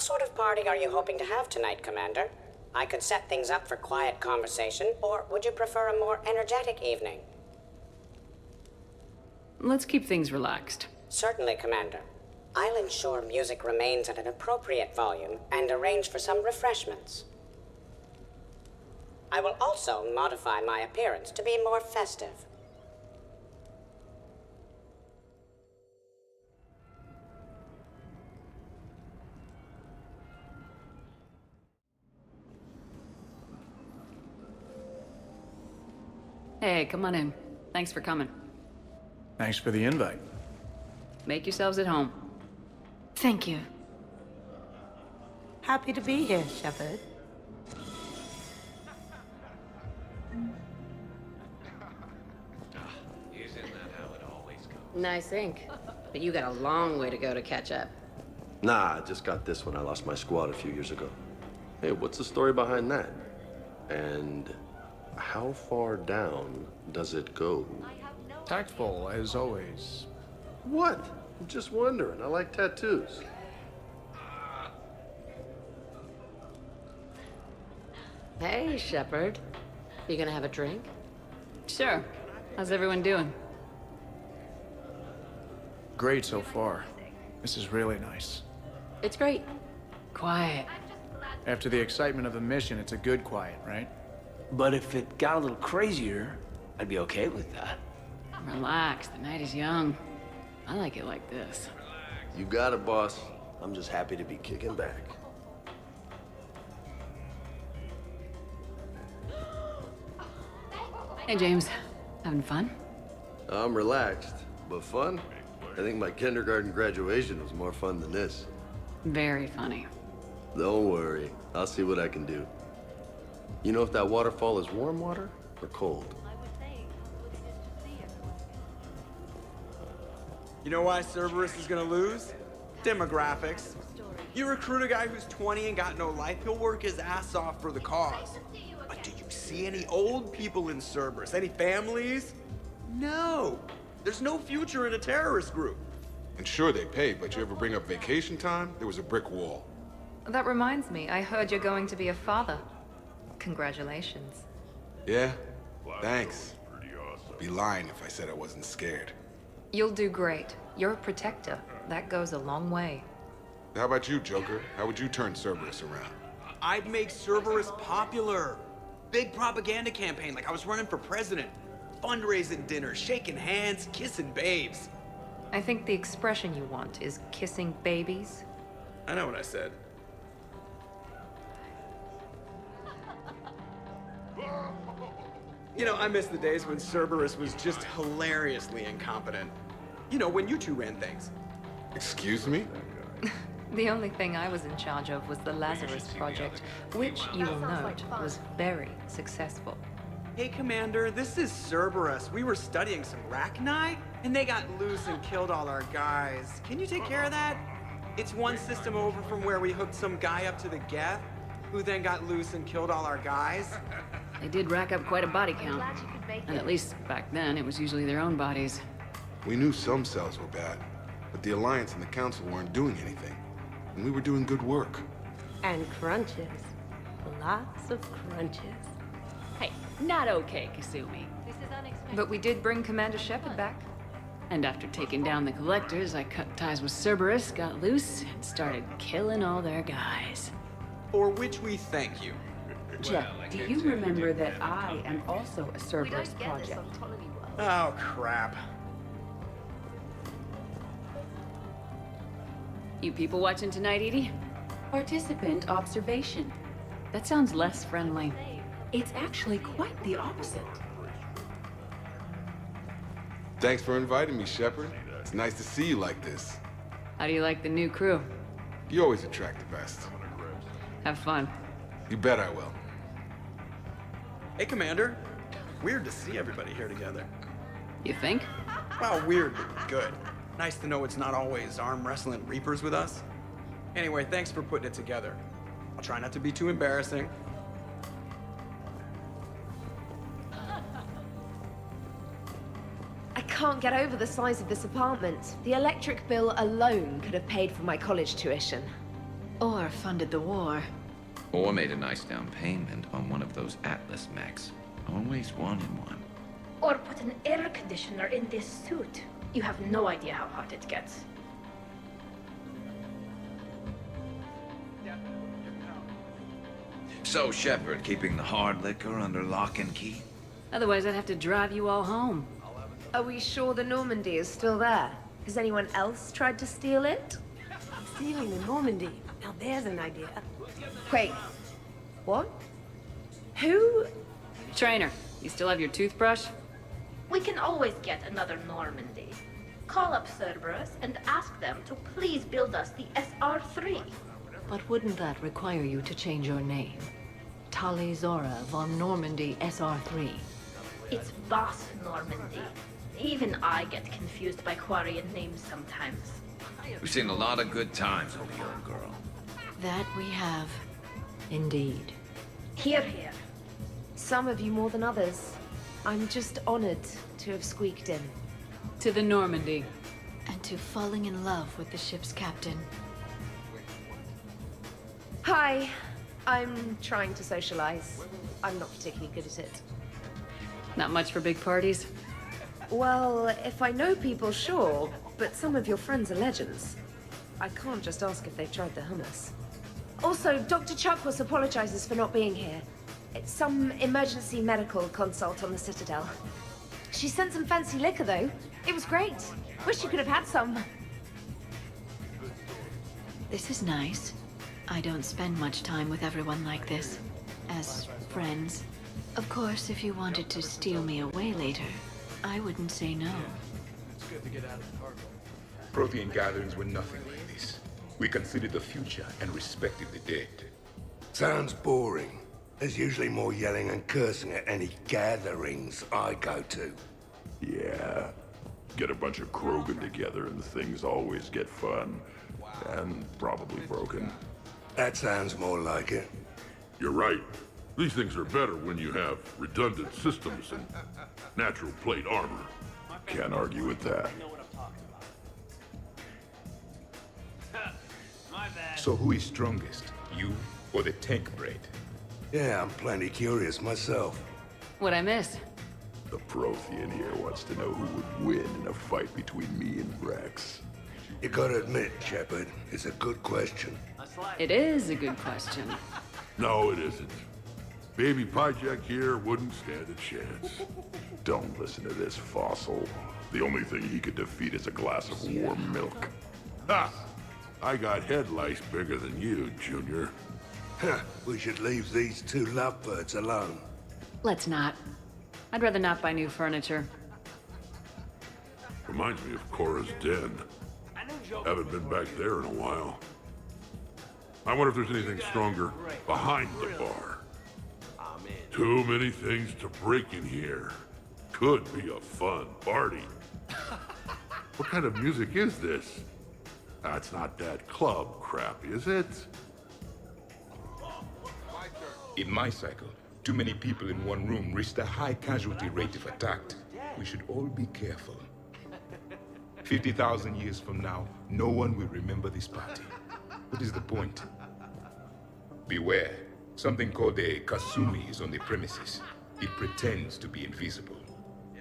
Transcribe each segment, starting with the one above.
sort of party are you hoping to have tonight, Commander? I could set things up for quiet conversation, or would you prefer a more energetic evening? Let's keep things relaxed. Certainly, Commander. I'll ensure music remains at an appropriate volume and arrange for some refreshments. I will also modify my appearance to be more festive. Hey, come on in. Thanks for coming. Thanks for the invite. Make yourselves at home. Thank you. Happy to be here, Shepard. Isn't that how it always goes? Nice ink. But you got a long way to go to catch up. Nah, I just got this when I lost my squad a few years ago. Hey, what's the story behind that? And how far down does it go? Tactful, as always. What? I'm just wondering. I like tattoos. Hey, Shepard. You gonna have a drink? Sure. How's everyone doing? Great so far. This is really nice. It's great. Quiet. After the excitement of the mission, it's a good quiet, right? But if it got a little crazier, I'd be okay with that. Relax. The night is young. I like it like this. You got it, boss. I'm just happy to be kicking back. Hey, James. Having fun? I'm relaxed, but fun? I think my kindergarten graduation was more fun than this. Very funny. Don't worry. I'll see what I can do. You know if that waterfall is warm water or cold? You know why Cerberus is gonna lose? Demographics. You recruit a guy who's 20 and got no life, he'll work his ass off for the cause. But do you see any old people in Cerberus? Any families? No. There's no future in a terrorist group. And sure, they pay, but you ever bring up vacation time, there was a brick wall. That reminds me, I heard you're going to be a father. Congratulations. Yeah? Thanks. Be lying if I said I wasn't scared. You'll do great. You're a protector. That goes a long way. How about you, Joker? How would you turn Cerberus around? I'd make Cerberus popular. Big propaganda campaign like I was running for president. Fundraising dinners, shaking hands, kissing babes. I think the expression you want is kissing babies. I know what I said. You know, I miss the days when Cerberus was just hilariously incompetent. You know, when you two ran things. Excuse me? The only thing I was in charge of was the Lazarus Project, which, you will note, was very successful. Hey, Commander, this is Cerberus. We were studying some Rachni, and they got loose and killed all our guys. Can you take care of that? It's one system over from where we hooked some guy up to the Geth, who then got loose and killed all our guys. They did rack up quite a body count. And at least back then, it was usually their own bodies. We knew some cells were bad, but the Alliance and the Council weren't doing anything. And we were doing good work. And crunches. Lots of crunches. Hey, not okay, Kasumi. But we did bring Commander Shepard back. And after taking down the collectors, I cut ties with Cerberus, got loose, and started killing all their guys. For which we thank you. Jeff, do you remember that I am also a Cerberus project? Oh, crap. You people watching tonight, Edie? Participant observation. That sounds less friendly. It's actually quite the opposite. Thanks for inviting me, Shepard. It's nice to see you like this. How do you like the new crew? You always attract the best. Have fun. You bet I will. Hey, Commander. Weird to see everybody here together. You think? Well, weird, but good. Nice to know it's not always arm wrestling Reapers with us. Anyway, thanks for putting it together. I'll try not to be too embarrassing. I can't get over the size of this apartment. The electric bill alone could have paid for my college tuition. Or funded the war. Or made a nice down payment on one of those Atlas mechs. Always wanted one. Or put an air conditioner in this suit. You have no idea how hot it gets. So, Shepard, keeping the hard liquor under lock and key? Otherwise, I'd have to drive you all home. Are we sure the Normandy is still there? Has anyone else tried to steal it? Stealing the Normandy. Now there's an idea. Wait. What? Who? Trainer, you still have your toothbrush? We can always get another Normandy. Call up Cerberus and ask them to please build us the SR-3. But wouldn't that require you to change your name? Tali Zora von Normandy SR3. It's Boss Normandy. Even I get confused by Quarian names sometimes. We've seen a lot of good times over here, girl. That we have. Indeed. Here, here. Some of you more than others. I'm just honored to have squeaked in. To the Normandy. And to falling in love with the ship's captain. Hi. I'm trying to socialize. I'm not particularly good at it. Not much for big parties? Well, if I know people, sure. But some of your friends are legends. I can't just ask if they've tried the hummus. Also, Dr. Chuckwas apologizes for not being here. It's some emergency medical consult on the Citadel. She sent some fancy liquor, though. It was great. Wish you could have had some. This is nice. I don't spend much time with everyone like this. As friends. Of course, if you wanted to steal me away later, I wouldn't say no. It's good to get out of the cargo. Prothean gatherings were nothing like this. We considered the future and respected the dead. Sounds boring. There's usually more yelling and cursing at any gatherings I go to. Yeah. Get a bunch of Krogan together and things always get fun. And probably broken. That sounds more like it. You're right. These things are better when you have redundant systems and natural plate armor. Can't argue with that. So who is strongest? You or the tank braid? Yeah, I'm plenty curious myself. What'd I miss? The Prothean here wants to know who would win in a fight between me and Rex. You gotta admit, Shepard, it's a good question. It is a good question. No, it isn't. Baby Pyjak here wouldn't stand a chance. Don't listen to this fossil. The only thing he could defeat is a glass of warm milk. Ha! I got head lice bigger than you, Junior. Huh, we should leave these two lovebirds alone. Let's not. I'd rather not buy new furniture. Reminds me of Cora's den. Haven't been back there in a while. I wonder if there's anything stronger behind the bar. Too many things to break in here. Could be a fun party. What kind of music is this? That's not that club crap, is it? In my cycle, too many people in one room risked a high casualty rate if attacked. We should all be careful. 50,000 years from now, no one will remember this party. What is the point? Beware. Something called a Kasumi is on the premises. It pretends to be invisible.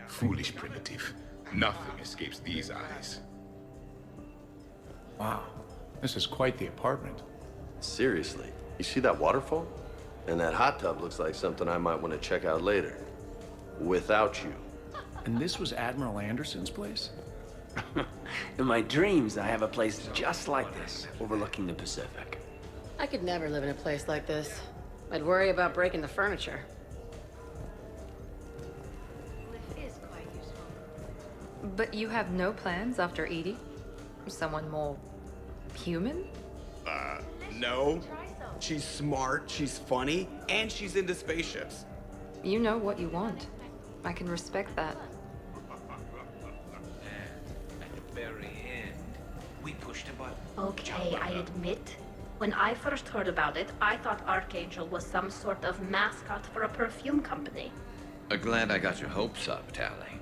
Foolish primitive. Nothing escapes these eyes. Wow. This is quite the apartment. Seriously, you see that waterfall? And that hot tub looks like something I might want to check out later. Without you. And this was Admiral Anderson's place? In my dreams, I have a place just like this, overlooking the Pacific. I could never live in a place like this. I'd worry about breaking the furniture. But you have no plans after Edie? Someone more human? No. She's smart, she's funny, and she's into spaceships. You know what you want. I can respect that. At the very end, we pushed a button. Okay, I admit. When I first heard about it, I thought Archangel was some sort of mascot for a perfume company. Glad I got your hopes up, Tally.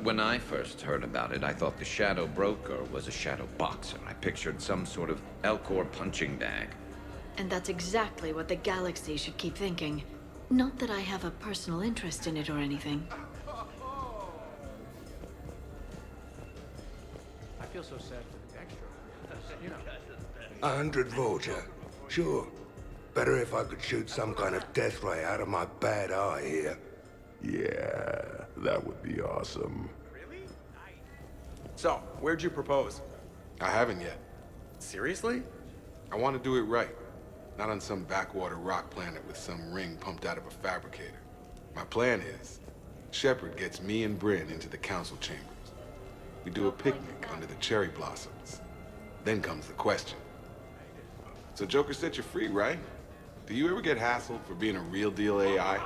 When I first heard about it, I thought the Shadow Broker was a shadow boxer. I pictured some sort of Elcor punching bag. And that's exactly what the galaxy should keep thinking. Not that I have a personal interest in it or anything. I feel so sad for the extra. You know. 100 Vulture. Sure. Better if I could shoot some kind of death ray out of my bad eye here. Yeah, that would be awesome. So, where'd you propose? I haven't yet. Seriously? I want to do it right. Not on some backwater rock planet with some ring pumped out of a fabricator. My plan is, Shepard gets me and Bryn into the council chambers. We do a picnic under the cherry blossoms. Then comes the question. So Joker said you're free, right? Do you ever get hassled for being a real deal AI?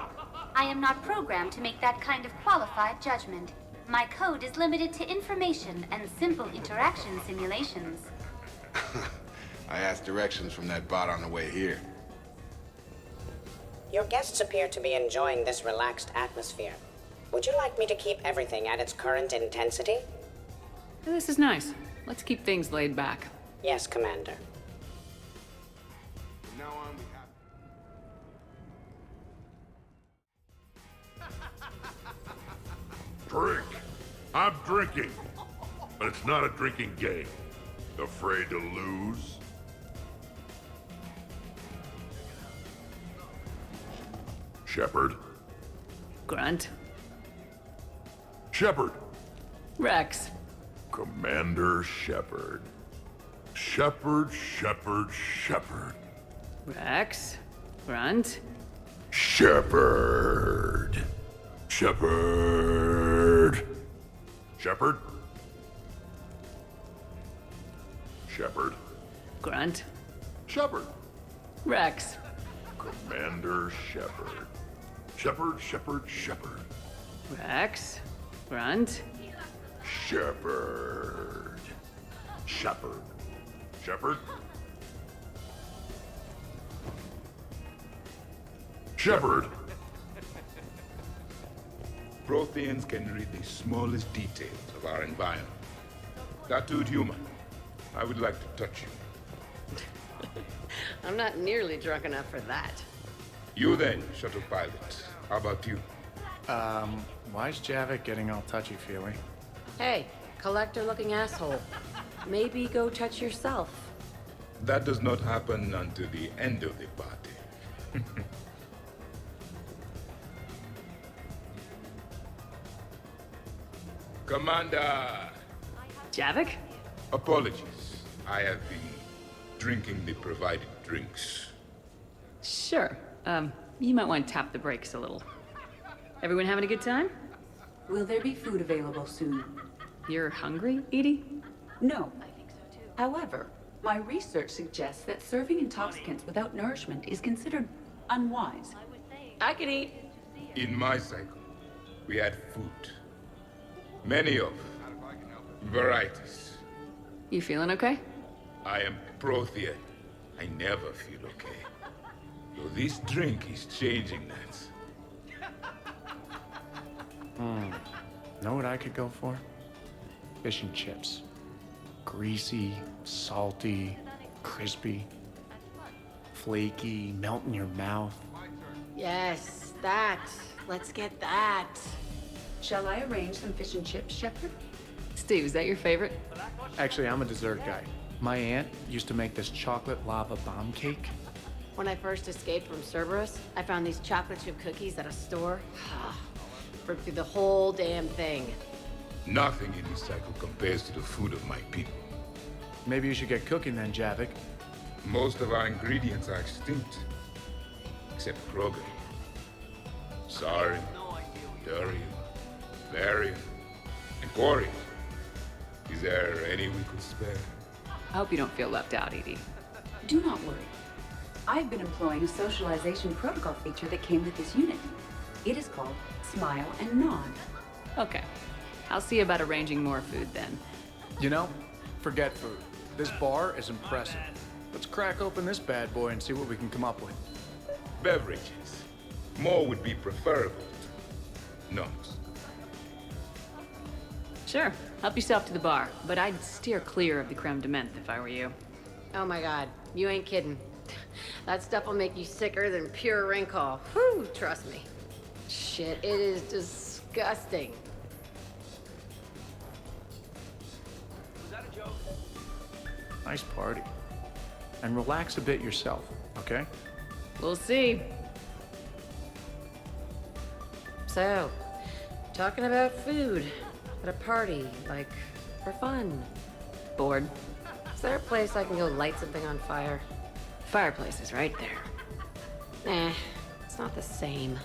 I am not programmed to make that kind of qualified judgment. My code is limited to information and simple interaction simulations. I asked directions from that bot on the way here. Your guests appear to be enjoying this relaxed atmosphere. Would you like me to keep everything at its current intensity? This is nice. Let's keep things laid back. Yes, Commander. From now on, we have... Drink. I'm drinking. But it's not a drinking game. Afraid to lose? Shepard. Grunt. Shepard. Rex. Commander Shepard. Shepard. Rex. Grunt. Shepard. Shepard. Grunt. Shepard. Rex. Commander Shepard. Shepard. Rex. Grunt. Shepard. Shepard. Protheans can read the smallest details of our environment. Tattooed human, I would like to touch you. I'm not nearly drunk enough for that. You then, shuttle pilot. How about you? Why is Javik getting all touchy-feely? Hey, collector-looking asshole. Maybe go touch yourself. That does not happen until the end of the party. Commander! Javik? Apologies. I have been drinking the provided drinks. Sure. You might want to tap the brakes a little. Everyone having a good time? Will there be food available soon? You're hungry, Edie? No. However, my research suggests that serving intoxicants without nourishment is considered unwise. I can eat. In my cycle, we had food. Many of varieties. You feeling okay? I am Prothean. I never feel okay. So this drink is changing that. Know what I could go for? Fish and chips. Greasy, salty, crispy, flaky, melt in your mouth. Yes, that. Let's get that. Shall I arrange some fish and chips, Shepard? Steve, is that your favorite? Actually, I'm a dessert guy. My aunt used to make this chocolate lava bomb cake. When I first escaped from Cerberus, I found these chocolate chip cookies at a store. Ripped through the whole damn thing. Nothing in this cycle compares to the food of my people. Maybe you should get cooking then, Javik. Most of our ingredients are extinct. Except Krogan. Sarin, Durian, Varian, and Corian. Is there any we could spare? I hope you don't feel left out, Edie. Do not worry. I've been employing a socialization protocol feature that came with this unit. It is called Smile and Nod. Okay. I'll see about arranging more food then. You know, forget food. This bar is impressive. Let's crack open this bad boy and see what we can come up with. Beverages. More would be preferable. Not. Sure, help yourself to the bar, but I'd steer clear of the creme de menthe if I were you. Oh my god, you ain't kidding. That stuff will make you sicker than pure wrinkle. Whew, trust me. Shit, it is disgusting. Nice party. And relax a bit yourself, okay? We'll see. So, talking about food at a party, like, for fun. Bored. Is there a place I can go light something on fire? Fireplace is right there. Nah, it's not the same.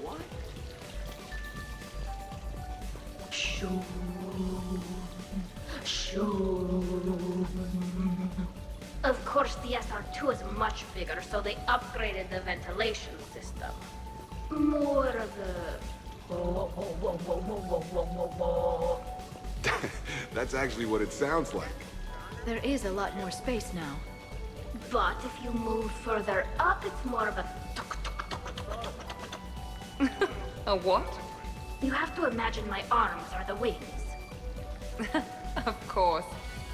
What? Of course, the SR2 is much bigger, so they upgraded the ventilation system. More of a... That's actually what it sounds like. There is a lot more space now. But if you move further up, it's more of a... A what? You have to imagine my arms are the wings. Of course.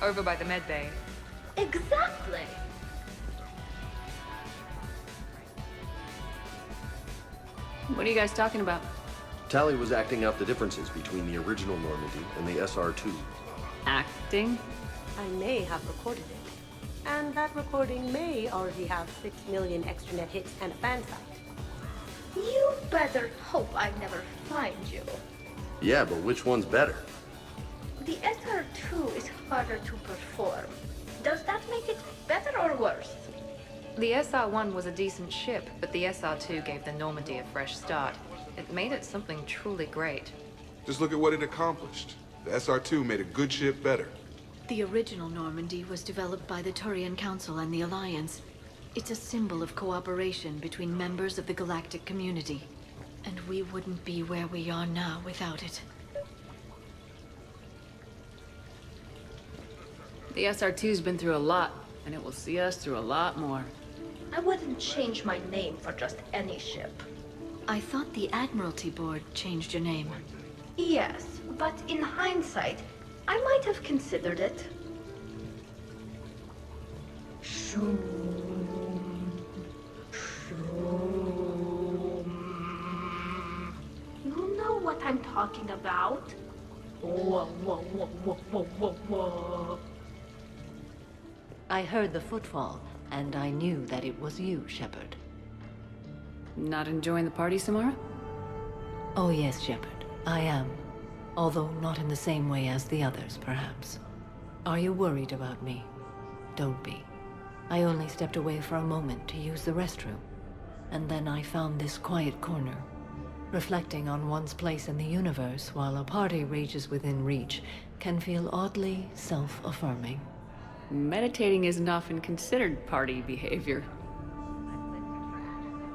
Over by the med bay. Exactly. What are you guys talking about? Tally was acting out the differences between the original Normandy and the SR2. Acting? I may have recorded it. And that recording may already have 6 million extranet hits and a fan site. You better hope I never find you. Yeah, but which one's better? The SR2 is harder to perform. Does that make it better or worse? The SR-1 was a decent ship, but the SR-2 gave the Normandy a fresh start. It made it something truly great. Just look at what it accomplished. The SR2 made a good ship better. The original Normandy was developed by the Turian Council and the Alliance. It's a symbol of cooperation between members of the galactic community. And we wouldn't be where we are now without it. The SR2's been through a lot, and it will see us through a lot more. I wouldn't change my name for just any ship. I thought the Admiralty Board changed your name. Yes, but in hindsight, I might have considered it. You know what I'm talking about? I heard the footfall, and I knew that it was you, Shepard. Not enjoying the party, Samara? Oh yes, Shepard, I am. Although not in the same way as the others, perhaps. Are you worried about me? Don't be. I only stepped away for a moment to use the restroom, and then I found this quiet corner. Reflecting on one's place in the universe while a party rages within reach can feel oddly self-affirming. Meditating isn't often considered party behavior.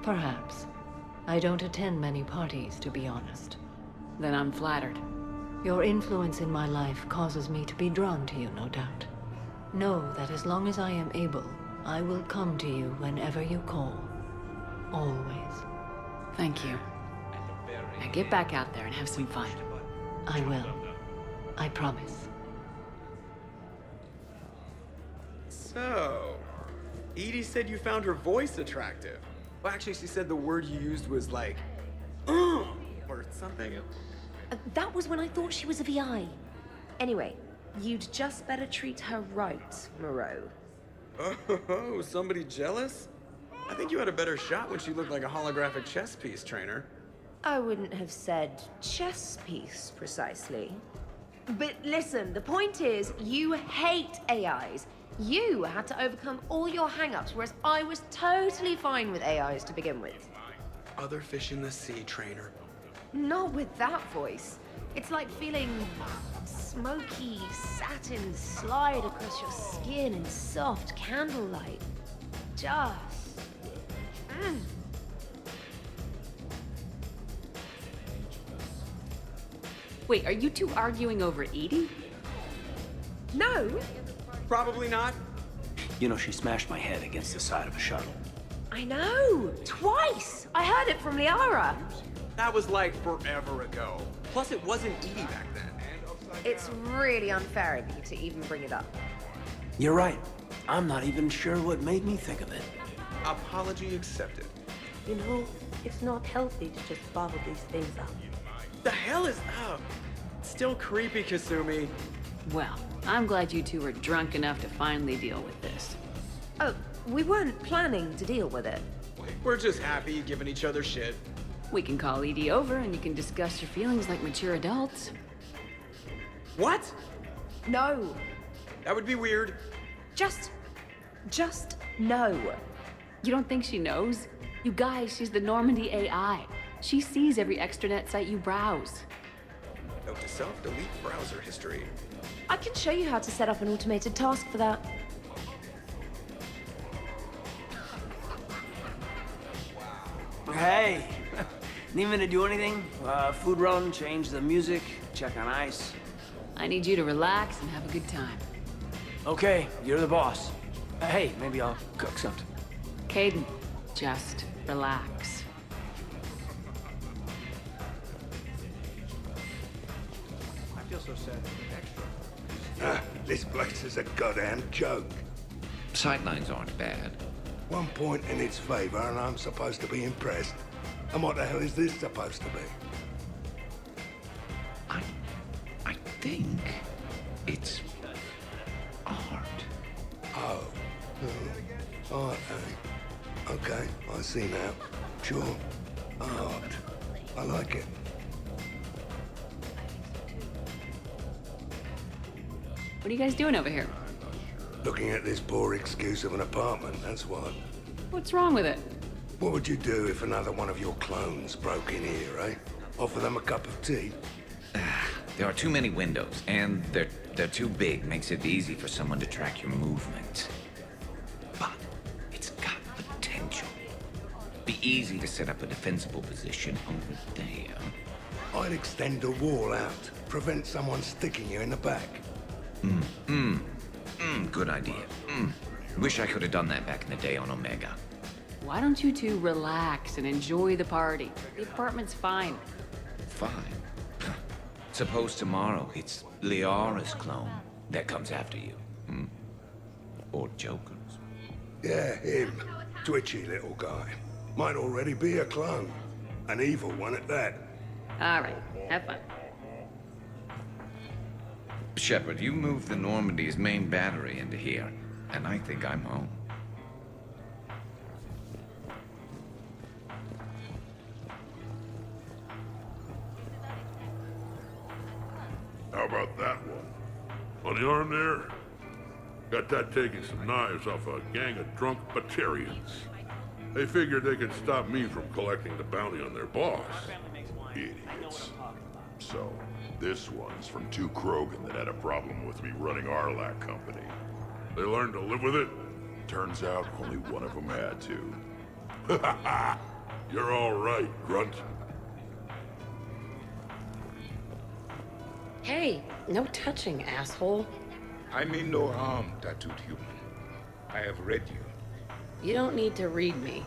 Perhaps. I don't attend many parties, to be honest. Then I'm flattered. Your influence in my life causes me to be drawn to you, no doubt. Know that as long as I am able, I will come to you whenever you call. Always. Thank you. Now get back out there and have some fun. I will. I promise. So, Edie said you found her voice attractive. Well, actually, she said the word you used was like, or something. That was when I thought she was a VI. Anyway, you'd just better treat her right, Moreau. Oh, somebody jealous? I think you had a better shot when she looked like a holographic chess piece, trainer. I wouldn't have said chess piece, precisely. But listen, the point is, you hate AIs. You had to overcome all your hang-ups, whereas I was totally fine with AIs to begin with. Other fish in the sea, trainer. Not with that voice. It's like feeling smoky satin slide across your skin in soft candlelight. Just... Wait, are you two arguing over Edie? No. Probably not. You know, she smashed my head against the side of a shuttle. I know! Twice! I heard it from Liara. That was like forever ago. Plus, it wasn't Edie back then. It's really unfair of you to even bring it up. You're right. I'm not even sure what made me think of it. Apology accepted. You know, it's not healthy to just bottle these things up. The hell is up? Still creepy, Kasumi. Well, I'm glad you two were drunk enough to finally deal with this. Oh, we weren't planning to deal with it. We're just happy giving each other shit. We can call Edie over and you can discuss your feelings like mature adults. What? No. That would be weird. Just no. You don't think she knows? You guys, she's the Normandy AI. She sees every extranet site you browse. Note to self, delete browser history. I can show you how to set up an automated task for that. Hey, need me to do anything? Food run, change the music, check on ice. I need you to relax and have a good time. Okay, you're the boss. Hey, maybe I'll cook something. Caden, just relax. I feel so sad. Extra. This place is a goddamn joke. Sightlines aren't bad. One point in its favor and I'm supposed to be impressed. And what the hell is this supposed to be? I think it's art. Oh. Art, eh? Okay, I see now. Sure. Art. I like it. What are you guys doing over here? Looking at this poor excuse of an apartment, that's what. What's wrong with it? What would you do if another one of your clones broke in here, eh? Offer them a cup of tea? There are too many windows, and they're too big. Makes it easy for someone to track your movement. But it's got potential. Be easy to set up a defensible position over there. I'd extend the wall out. Prevent someone sticking you in the back. Good idea. Wish I could have done that back in the day on Omega. Why don't you two relax and enjoy the party? The apartment's fine. Fine. Suppose tomorrow it's Liara's clone that comes after you. Or Joker's. Yeah, him. Twitchy little guy. Might already be a clone. An evil one at that. All right, have fun. Shepard, you moved the Normandy's main battery into here, and I think I'm home. How about that one? On the arm there? Got that taking some knives off a gang of drunk Batarians. They figured they could stop me from collecting the bounty on their boss. Idiots. So, this one's from two Krogan that had a problem with me running Arlac Company. They learned to live with it? Turns out only one of them had to. You're all right, Grunt. Hey, no touching, asshole. I mean no harm, tattooed human. I have read you. You don't need to read me.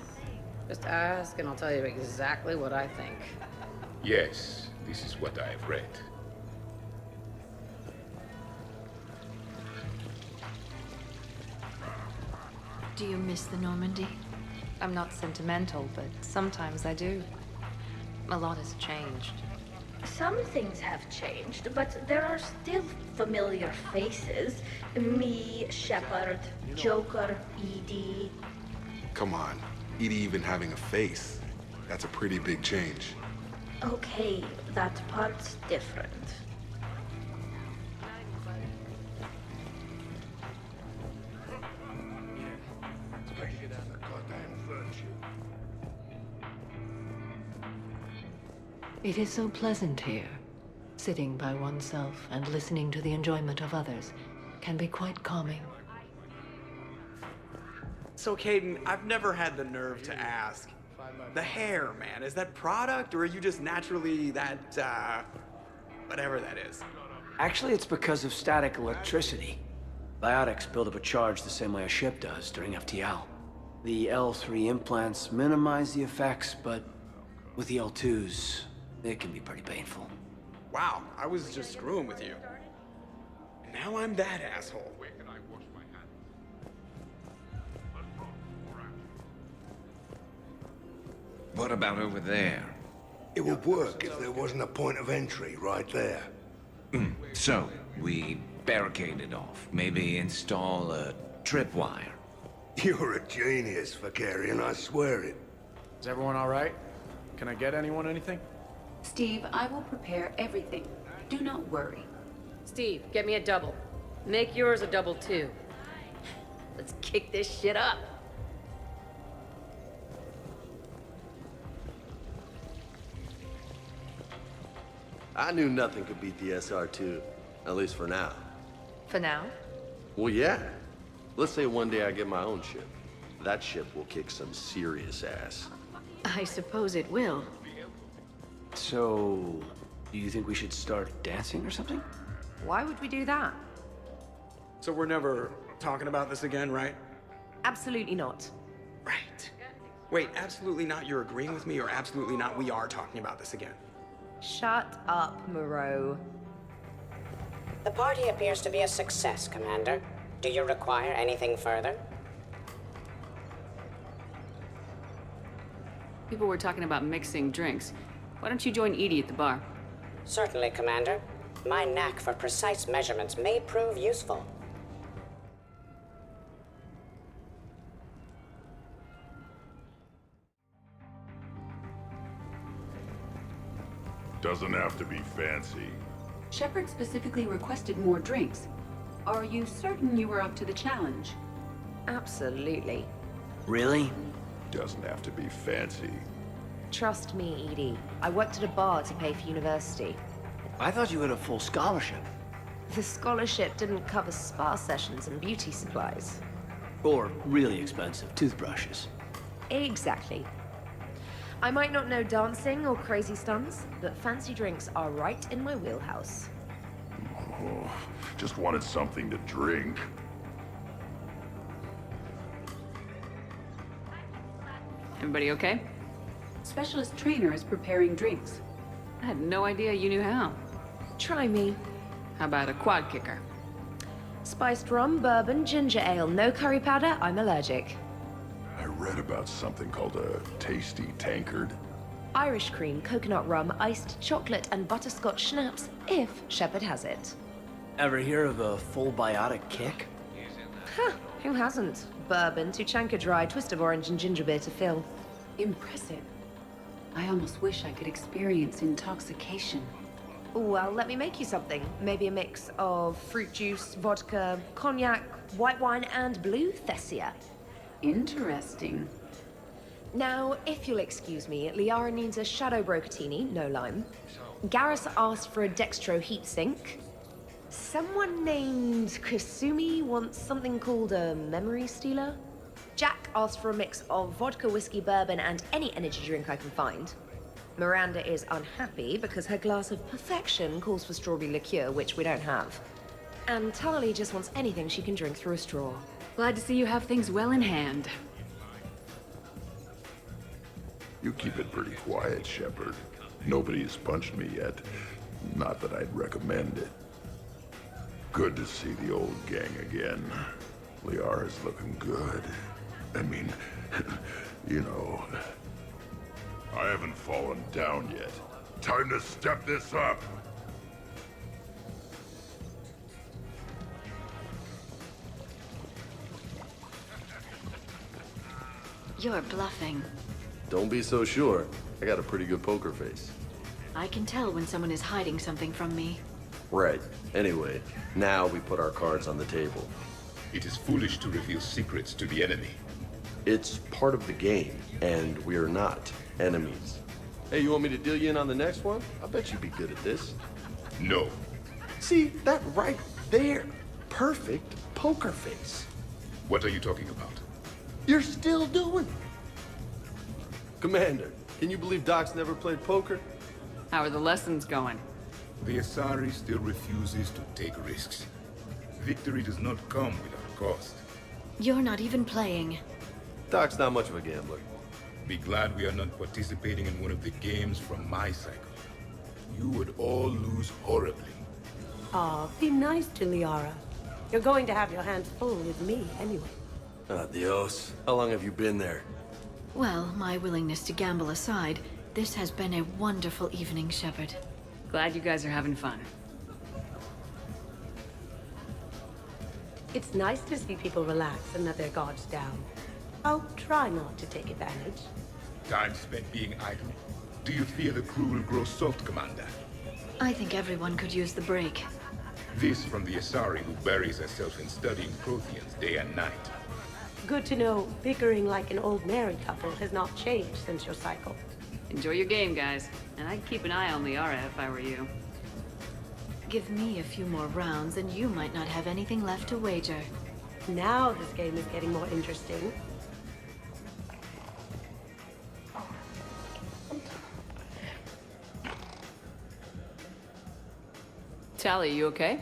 Just ask and I'll tell you exactly what I think. Yes, this is what I have read. Do you miss the Normandy? I'm not sentimental, but sometimes I do. A lot has changed. Some things have changed, but there are still familiar faces. Me, Shepard, Joker, Edie. Come on, Edie even having a face. That's a pretty big change. Okay, that part's different. It is so pleasant here. Sitting by oneself and listening to the enjoyment of others can be quite calming. So, Caden, I've never had the nerve to ask. The hair, man, is that product, or are you just naturally that, whatever that is? Actually, it's because of static electricity. Biotics build up a charge the same way a ship does during FTL. The L3 implants minimize the effects, but With the L2s, it can be pretty painful. Wow, I was just screwing with you. Now I'm that asshole. What about over there? It would work if there wasn't a point of entry right there. So, we barricade it off. Maybe install a tripwire. You're a genius, Vakarian, I swear it. Is everyone all right? Can I get anyone anything? Steve, I will prepare everything. Do not worry. Steve, get me a double. Make yours a double too. Let's kick this shit up. I knew nothing could beat the SR2, at least for now. For now? Well, yeah. Let's say one day I get my own ship. That ship will kick some serious ass. I suppose it will. So, do you think we should start dancing or something? Why would we do that? So we're never talking about this again, right? Absolutely not. Right. Wait, absolutely not you're agreeing with me, or absolutely not we are talking about this again? Shut up, Moreau. The party appears to be a success, Commander. Do you require anything further? People were talking about mixing drinks. Why don't you join Edie at the bar? Certainly, Commander. My knack for precise measurements may prove useful. Doesn't have to be fancy. Shepard specifically requested more drinks. Are you certain you were up to the challenge? Absolutely. Really? Doesn't have to be fancy. Trust me, Edie. I worked at a bar to pay for university. I thought you had a full scholarship. The scholarship didn't cover spa sessions and beauty supplies. Or really expensive toothbrushes. Exactly. I might not know dancing or crazy stunts, but fancy drinks are right in my wheelhouse. Oh, just wanted something to drink. Everybody okay? Specialist trainer is preparing drinks. I had no idea you knew how. Try me. How about a quad kicker? Spiced rum, bourbon, ginger ale, no curry powder, I'm allergic. I read about something called a tasty tankard. Irish cream, coconut rum, iced chocolate, and butterscotch schnapps, if Shepard has it. Ever hear of a full biotic kick? Huh, who hasn't? Bourbon, Tuchanka Dry, twist of orange, and ginger beer to fill. Impressive. I almost wish I could experience intoxication. Well, let me make you something. Maybe a mix of fruit juice, vodka, cognac, white wine, and blue Thessia. Interesting. Now, if you'll excuse me, Liara needs a Shadow Brocatini, no lime. Garrus asked for a Dextro heatsink. Someone named Kasumi wants something called a Memory Stealer. Jack asked for a mix of vodka, whiskey, bourbon, and any energy drink I can find. Miranda is unhappy because her glass of perfection calls for strawberry liqueur, which we don't have. And Tali just wants anything she can drink through a straw. Glad to see you have things well in hand. You keep it pretty quiet, Shepard. Nobody has punched me yet. Not that I'd recommend it. Good to see the old gang again. Liara's looking good. I mean, you know, I haven't fallen down yet. Time to step this up! You're bluffing. Don't be so sure. I got a pretty good poker face. I can tell when someone is hiding something from me. Right. Anyway, now we put our cards on the table. It is foolish to reveal secrets to the enemy. It's part of the game, and we're not enemies. Hey, you want me to deal you in on the next one? I bet you'd be good at this. No. See, that right there. Perfect poker face. What are you talking about? You're still doing it. Commander, can you believe Doc's never played poker? How are the lessons going? The Asari still refuses to take risks. Victory does not come without cost. You're not even playing. Doc's not much of a gambler. Be glad we are not participating in one of the games from my cycle. You would all lose horribly. Aw, be nice to Liara. You're going to have your hands full with me anyway. Adios. How long have you been there? Well, my willingness to gamble aside, this has been a wonderful evening, Shepard. Glad you guys are having fun. It's nice to see people relax and let their guards down. I'll try not to take advantage. Time spent being idle? Do you fear the crew will grow salt, Commander? I think everyone could use the break. This from the Asari who buries herself in studying Protheans day and night. Good to know bickering like an old married couple has not changed since your cycle. Enjoy your game, guys. And I'd keep an eye on Liara if I were you. Give me a few more rounds and you might not have anything left to wager. Now this game is getting more interesting. Tally, you okay?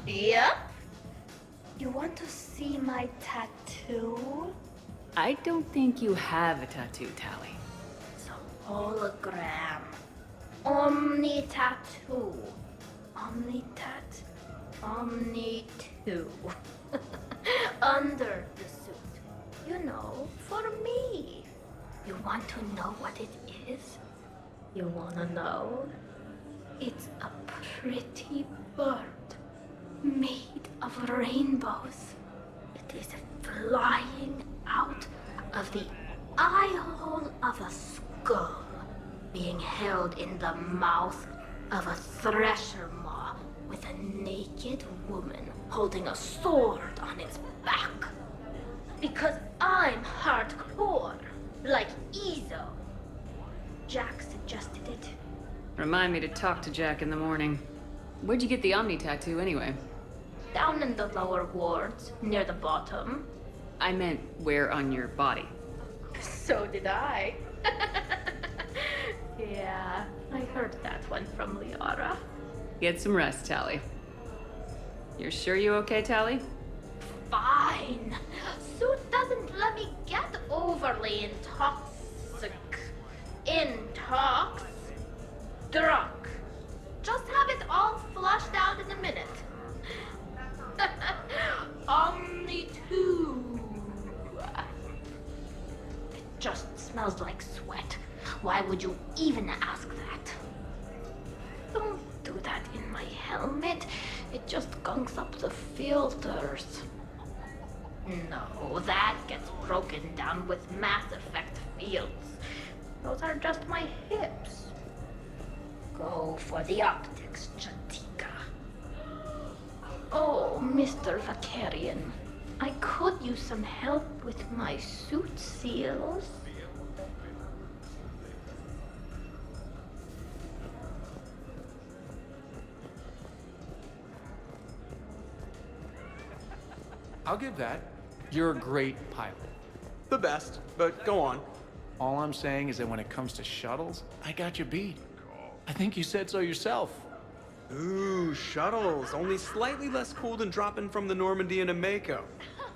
Yep. You want to see my tattoo? I don't think you have a tattoo, Tally. It's a hologram. Omni tattoo. Omni tat. Omni 2. Under the suit. You know, for me. You want to know what it is? You wanna know? It's a pretty bird made of rainbows. It is flying out of the eye hole of a skull, being held in the mouth of a thresher maw with a naked woman holding a sword on its back. Because I'm hardcore, like Ezo. Jack suggested it. Remind me to talk to Jack in the morning. Where'd you get the Omni tattoo, anyway? Down in the lower wards, near the bottom. I meant where on your body. So did I. Yeah, I heard that one from Liara. Get some rest, Tally. You're sure you okay, Tally? Fine. Suit doesn't let me get overly intoxic. Drunk. Just have it all flushed out in a minute. Omni 2. It just smells like sweat. Why would you even ask that? Don't do that in my helmet. It just gunks up the filters. No, that gets broken down with Mass Effect fields. Those are just my hips. Go for the optics, Chatika. Oh, Mr. Vakarian, I could use some help with my suit seals. I'll give that. You're a great pilot. The best, but go on. All I'm saying is that when it comes to shuttles, I got you beat. I think you said so yourself. Ooh, shuttles. Only slightly less cool than dropping from the Normandy into Mako.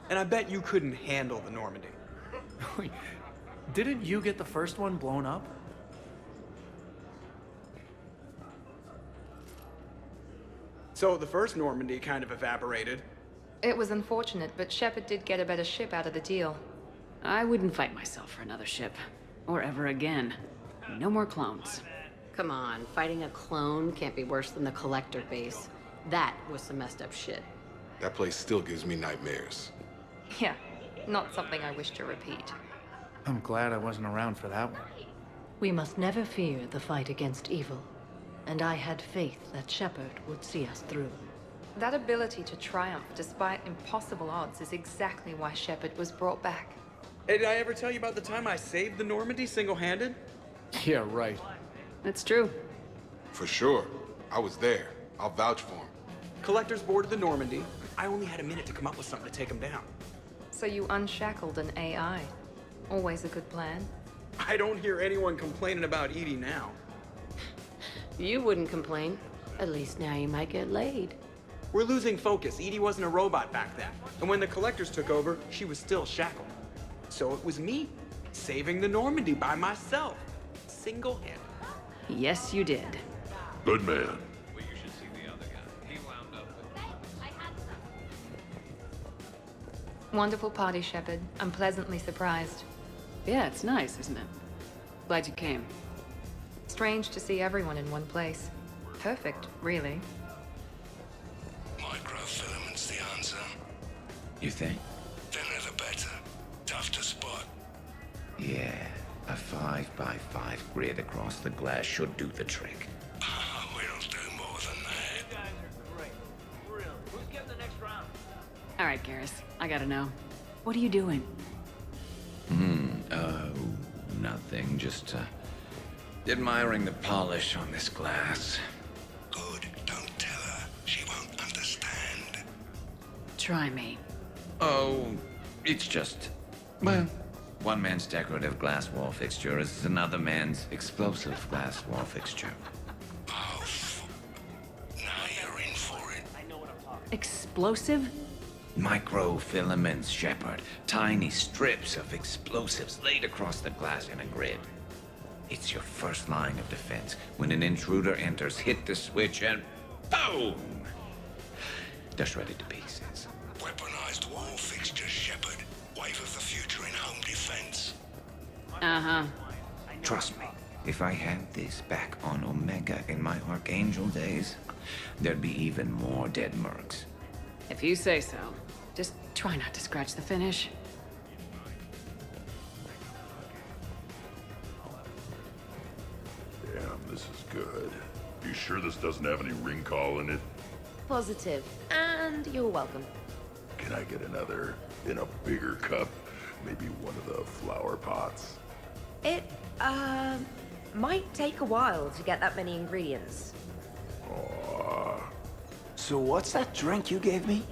And I bet you couldn't handle the Normandy. Didn't you get the first one blown up? So the first Normandy kind of evaporated. It was unfortunate, but Shepard did get a better ship out of the deal. I wouldn't fight myself for another ship. Or ever again. No more clones. Come on, fighting a clone can't be worse than the Collector base. That was some messed up shit. That place still gives me nightmares. Yeah, not something I wish to repeat. I'm glad I wasn't around for that one. We must never fear the fight against evil. And I had faith that Shepard would see us through. That ability to triumph despite impossible odds is exactly why Shepard was brought back. Hey, did I ever tell you about the time I saved the Normandy single-handed? Yeah, right. That's true. For sure. I was there. I'll vouch for him. Collectors boarded the Normandy. I only had a minute to come up with something to take them down. So you unshackled an AI. Always a good plan. I don't hear anyone complaining about Edie now. You wouldn't complain. At least now you might get laid. We're losing focus. Edie wasn't a robot back then. And when the Collectors took over, she was still shackled. So it was me, saving the Normandy by myself, single-handed. Yes, you did. Good man. Wonderful party, Shepard. I'm pleasantly surprised. Yeah, it's nice, isn't it? Glad you came. Strange to see everyone in one place. Perfect, really. Microfilaments the answer. You think? Thinner the better. Tough to spot. Yeah, a 5x5 grid across the glass should do the trick. We'll do more than that. All right, Garrus, I gotta know. What are you doing? Nothing. Just, admiring the polish on this glass. Good. Don't tell her. She won't understand. Try me. Oh, it's just... Well, one man's decorative glass wall fixture is another man's explosive glass wall fixture. Now you're in for it. Explosive? Microfilaments, Shepard. Tiny strips of explosives laid across the glass in a grid. It's your first line of defense. When an intruder enters, hit the switch and boom! They're shredded to pieces. Weaponized wall fixtures, Shepard. Wave of the future in home defense. Uh-huh. Trust me, if I had this back on Omega in my Archangel days, there'd be even more dead mercs. If you say so. Just try not to scratch the finish. Damn, this is good. You sure this doesn't have any ring call in it? Positive. And you're welcome. Can I get another in a bigger cup? Maybe one of the flower pots? It, might take a while to get that many ingredients. So what's that drink you gave me?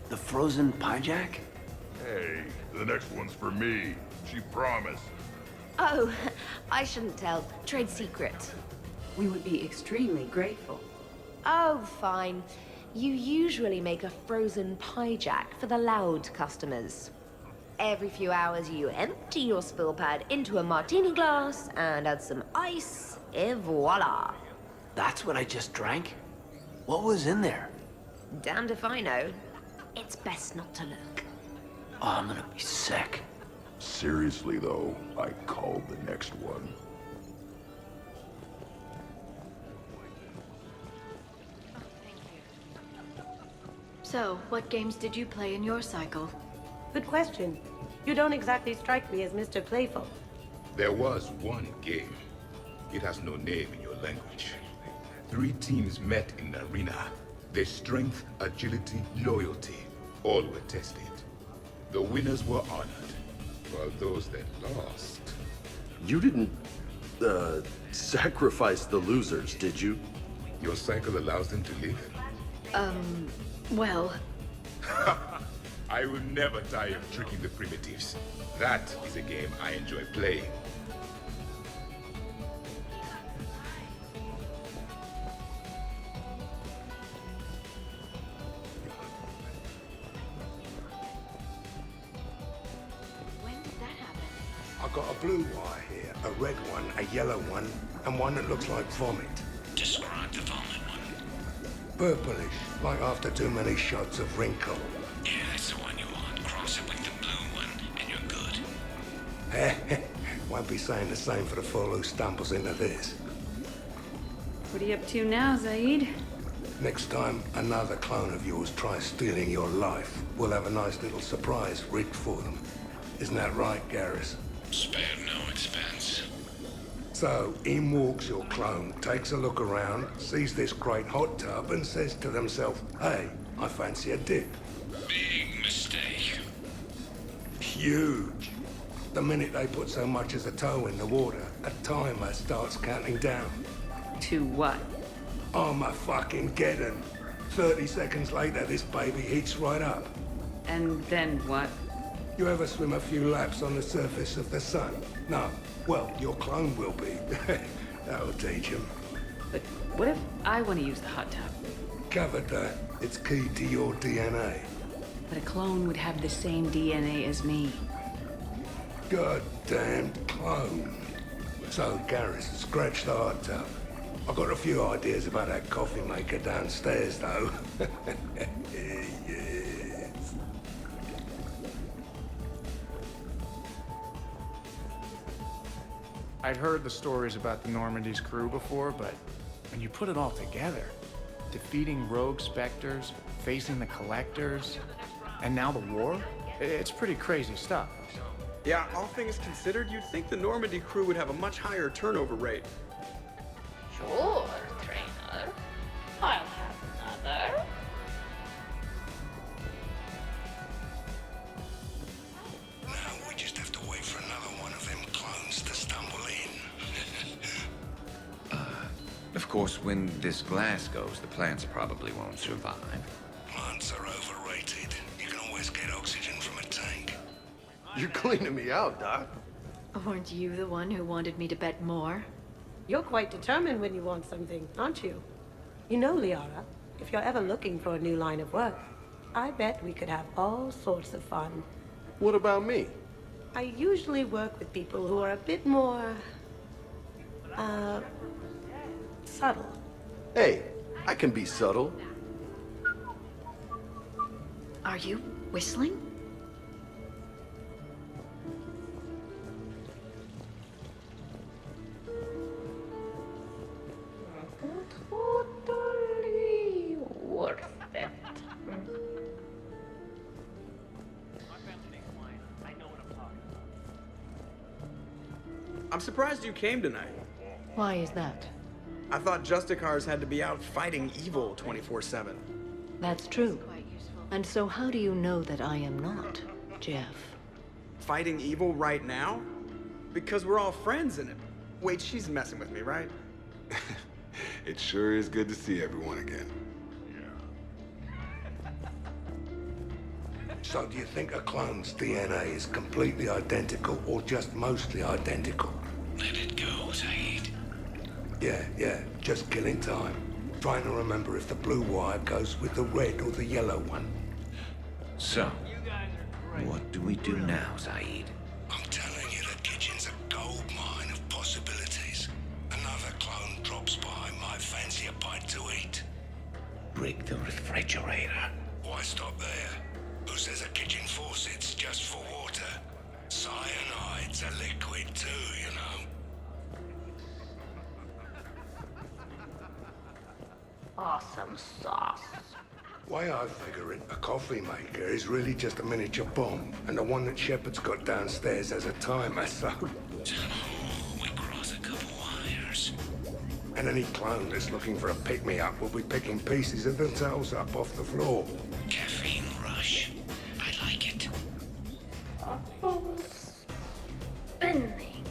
The frozen pie jack? Hey, the next one's for me. She promised. Oh, I shouldn't tell. Trade secret. We would be extremely grateful. Oh, fine. You usually make a frozen pie jack for the loud customers. Every few hours, you empty your spill pad into a martini glass and add some ice, et voila. That's what I just drank? What was in there? Damned if I know. It's best not to look. Oh, I'm gonna be sick. Seriously, though, I called the next one. So, what games did you play in your cycle? Good question. You don't exactly strike me as Mr. Playful. There was one game. It has no name in your language. 3 teams met in the arena. Their strength, agility, loyalty, all were tested. The winners were honored, while those that lost... You didn't, sacrifice the losers, did you? Your cycle allows them to live? Well... I will never tire of tricking the primitives. That is a game I enjoy playing. I got a blue wire here, a red one, a yellow one, and one that looks like vomit. Describe the vomit one. Purplish, like after too many shots of wrinkle. Yeah, that's the one you want. Cross it with the blue one, and you're good. Won't be saying the same for the fool who stumbles into this. What are you up to now, Zaid? Next time another clone of yours tries stealing your life, we'll have a nice little surprise rigged for them. Isn't that right, Garrus? Spared no expense. So, in walks your clone, takes a look around, sees this great hot tub, and says to themselves, hey, I fancy a dip. Big mistake. Huge. The minute they put so much as a toe in the water, a timer starts counting down. To what? Armageddon. 30 seconds later, this baby heats right up. And then what? You ever swim a few laps on the surface of the sun? No. Well, your clone will be. That'll teach him. But what if I want to use the hot tub? Covered that. It's key to your DNA. But a clone would have the same DNA as me. goddamn clone. So, Garrus, scratch the hot tub. I've got a few ideas about that coffee maker downstairs, though. Yes. I'd heard the stories about the Normandy's crew before, but when you put it all together, defeating rogue specters, facing the collectors, and now the war, it's pretty crazy stuff. Yeah, all things considered, you'd think the Normandy crew would have a much higher turnover rate. Sure, trainer. I'll have another. Now we just have to wait for another one of them clones to stumble in. Of course, when this glass goes, the plants probably won't survive. Plants are overrated. You can always get oxygen from a tank. You're cleaning me out, Doc. Weren't you the one who wanted me to bet more? You're quite determined when you want something, aren't you? You know, Liara, if you're ever looking for a new line of work, I bet we could have all sorts of fun. What about me? I usually work with people who are a bit more... subtle. Hey, I can be subtle. Are you whistling? Totally worth it. I'm surprised you came tonight. Why is that? I thought Justicars had to be out fighting evil 24/7. That's true. And so how do you know that I am not, Jeff? Fighting evil right now? Because we're all friends in it. Wait, she's messing with me, right? It sure is good to see everyone again. So do you think a clone's DNA is completely identical or just mostly identical? Let it go, Saeed. Yeah, just killing time. Trying to remember if the blue wire goes with the red or the yellow one. So, what do we do now, Saeed? I'm telling you, the kitchen's a gold mine of possibilities. Another clone drops by, might fancy a bite to eat. Break the refrigerator. Why stop there? Who says a kitchen faucet's just for water? Cyanide's a liquid too, you know. Awesome sauce. Way I figure it, a coffee maker is really just a miniature bomb, and the one that Shepard's got downstairs has a timer, so... We cross a couple wires. And any clone that's looking for a pick-me-up will be picking pieces of themselves up off the floor. Caffeine rush. I like it. Spinning.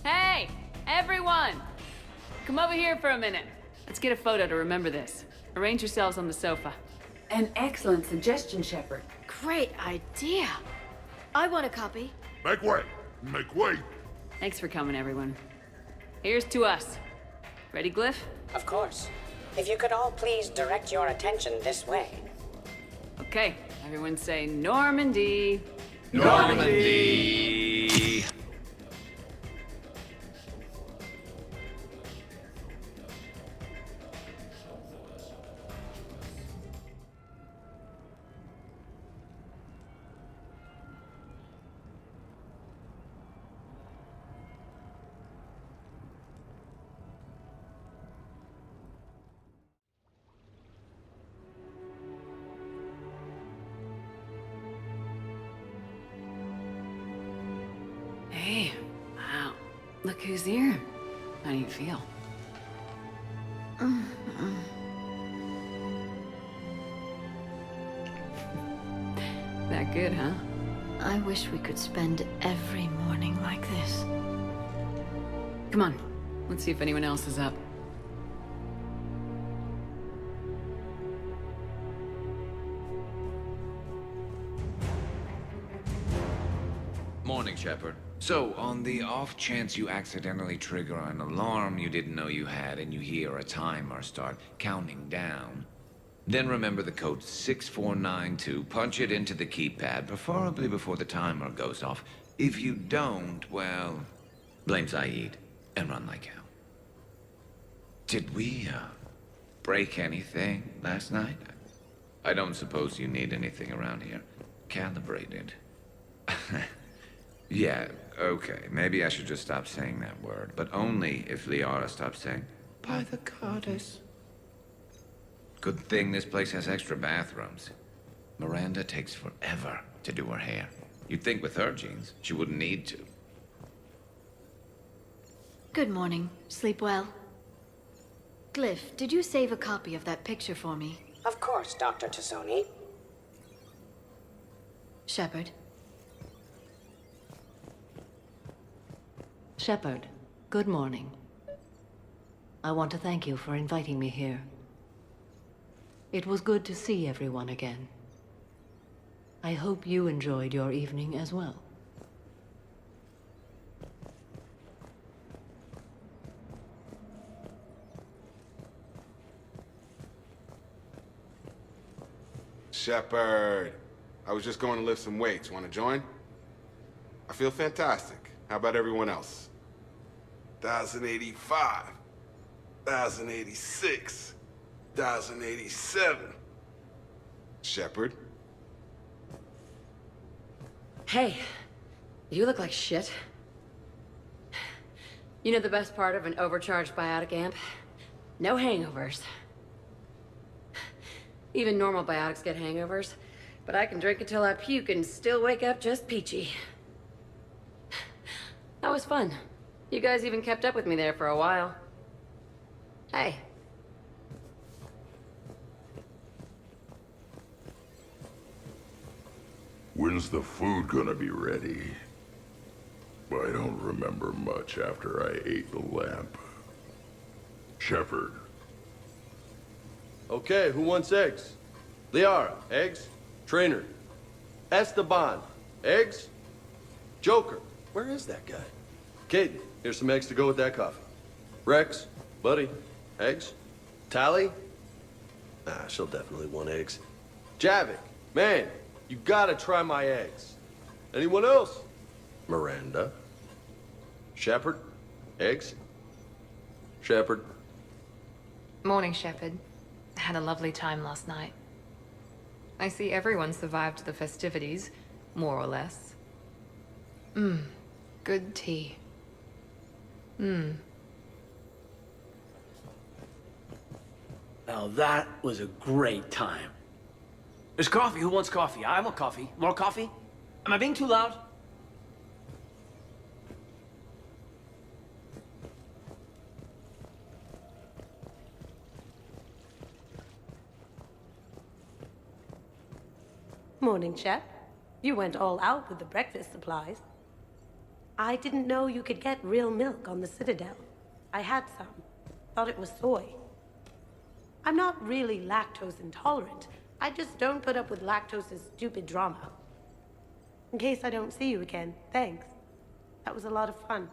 Hey, everyone! Come over here for a minute. Let's get a photo to remember this. Arrange yourselves on the sofa. An excellent suggestion, Shepard. Great idea. I want a copy. Make way! Make way! Thanks for coming, everyone. Here's to us. Ready, Glyph? Of course. If you could all please direct your attention this way. Okay, everyone say Normandy. Normandy! Hey, wow. Look who's here. How do you feel? That good, huh? I wish we could spend every morning like this. Come on. Let's see if anyone else is up. Morning, Shepard. So, on the off chance you accidentally trigger an alarm you didn't know you had and you hear a timer start counting down, Then remember the code 6492. Punch it into the keypad, preferably before the timer goes off. If you don't, well, blame Zaid and run like hell. Did we, break anything last night? I don't suppose you need anything around here. Calibrated. Yeah, okay. Maybe I should just stop saying that word, but only if Liara stops saying, by the goddess. Good thing this place has extra bathrooms. Miranda takes forever to do her hair. You'd think with her genes, she wouldn't need to. Good morning. Sleep well? Glyph, did you save a copy of that picture for me? Of course, Dr. Tassoni. Shepard. Shepard, good morning. I want to thank you for inviting me here. It was good to see everyone again. I hope you enjoyed your evening as well. Shepard, I was just going to lift some weights. Want to join? I feel fantastic. How about everyone else? 1,085, 1,086, 1,087. Shepard? Hey, you look like shit. You know the best part of an overcharged biotic amp? No hangovers. Even normal biotics get hangovers, but I can drink until I puke and still wake up just peachy. That was fun. You guys even kept up with me there for a while. Hey. When's the food gonna be ready? I don't remember much after I ate the lamp. Shepard. Okay, who wants eggs? Liara, eggs? Trainer. Esteban, eggs? Joker, where is that guy? Caden, here's some eggs to go with that coffee. Rex, buddy, eggs? Tally? Nah, she'll definitely want eggs. Javik, man, you gotta try my eggs. Anyone else? Miranda. Shepard, eggs? Shepard. Morning, Shepard. Had a lovely time last night. I see everyone survived the festivities, more or less. Good tea. Now that was a great time. There's coffee. Who wants coffee? I want coffee. More coffee? Am I being too loud? Morning, Shep. You went all out with the breakfast supplies. I didn't know you could get real milk on the Citadel. I had some. Thought it was soy. I'm not really lactose intolerant. I just don't put up with lactose's stupid drama. In case I don't see you again, thanks. That was a lot of fun.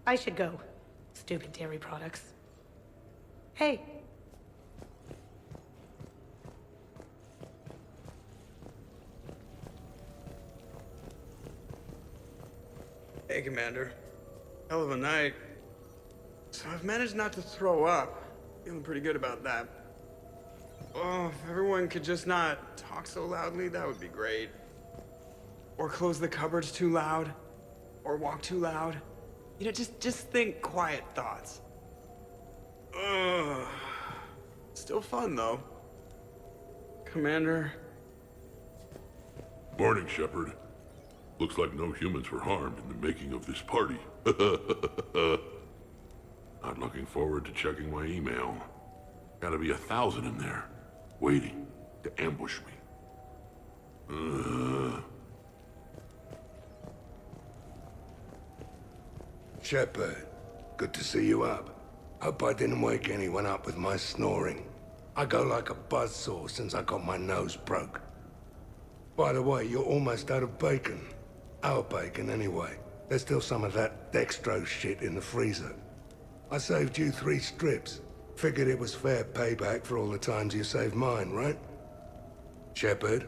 I should go. Stupid dairy products. Hey. Hey, Commander. Hell of a night. So I've managed not to throw up. Feeling pretty good about that. Oh, if everyone could just not talk so loudly, that would be great. Or close the cupboards too loud. Or walk too loud. You know, just think quiet thoughts. Ugh. Still fun, though. Commander. Morning, Shepard. Looks like no humans were harmed in the making of this party. Not looking forward to checking my email. Gotta be 1,000 in there, waiting to ambush me. Shepard, good to see you up. Hope I didn't wake anyone up with my snoring. I go like a buzzsaw since I got my nose broke. By the way, you're almost out of bacon. Our bacon, anyway. There's still some of that dextrose shit in the freezer. I saved you 3 strips. Figured it was fair payback for all the times you saved mine, right? Shepard?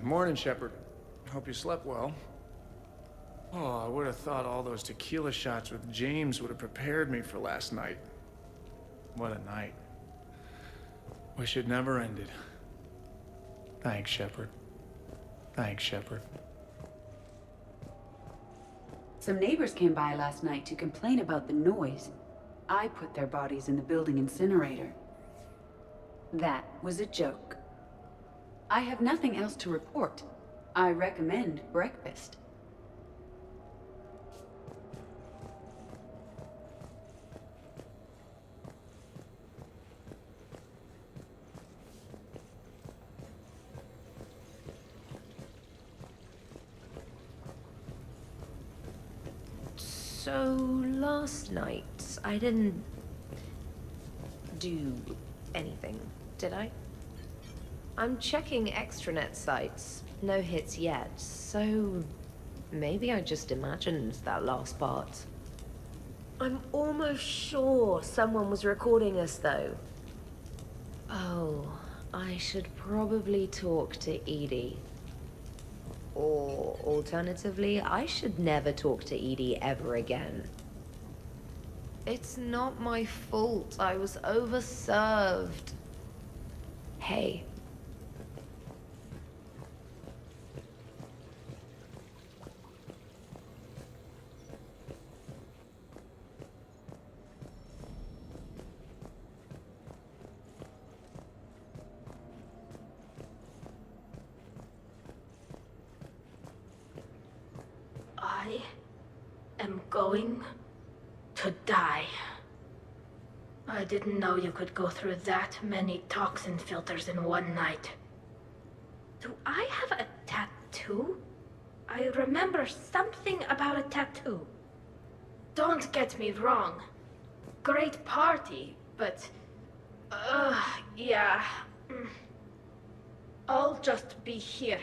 Morning, Shepard. Hope you slept well. Oh, I would have thought all those tequila shots with James would have prepared me for last night. What a night. Wish it never ended. Thanks, Shepard. Thanks, Shepard. Some neighbors came by last night to complain about the noise. I put their bodies in the building incinerator. That was a joke. I have nothing else to report. I recommend breakfast. So, last night, I didn't do anything, did I? I'm checking extranet sites. No hits yet, so maybe I just imagined that last part. I'm almost sure someone was recording us, though. Oh, I should probably talk to Edie. Or, alternatively, I should never talk to Edie ever again. It's not my fault. I was overserved. Hey. I am going to die. I didn't know you could go through that many toxin filters in one night. Do I have a tattoo? I remember something about a tattoo. Don't get me wrong. Great party, but... yeah. I'll just be here.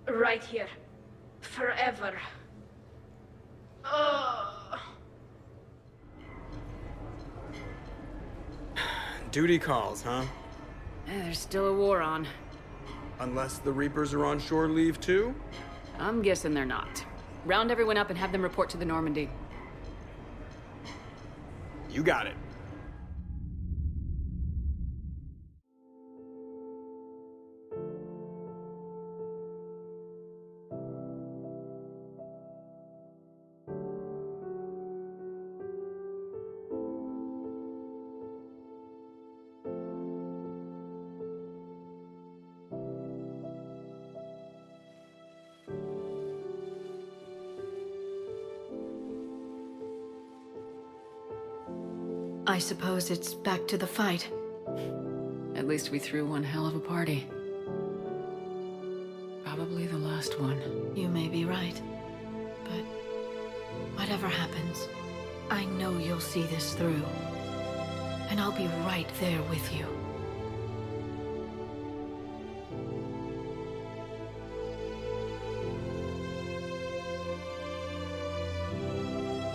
Right here. Forever. Duty calls, huh? There's still a war on. Unless the Reapers are on shore leave too? I'm guessing they're not. Round everyone up and have them report to the Normandy. You got it. I suppose it's back to the fight. At least we threw one hell of a party. Probably the last one. You may be right. But whatever happens, I know you'll see this through. And I'll be right there with you.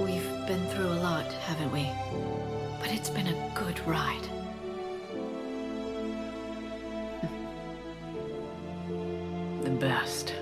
We've been through a lot, haven't we? But it's been a good ride. The best.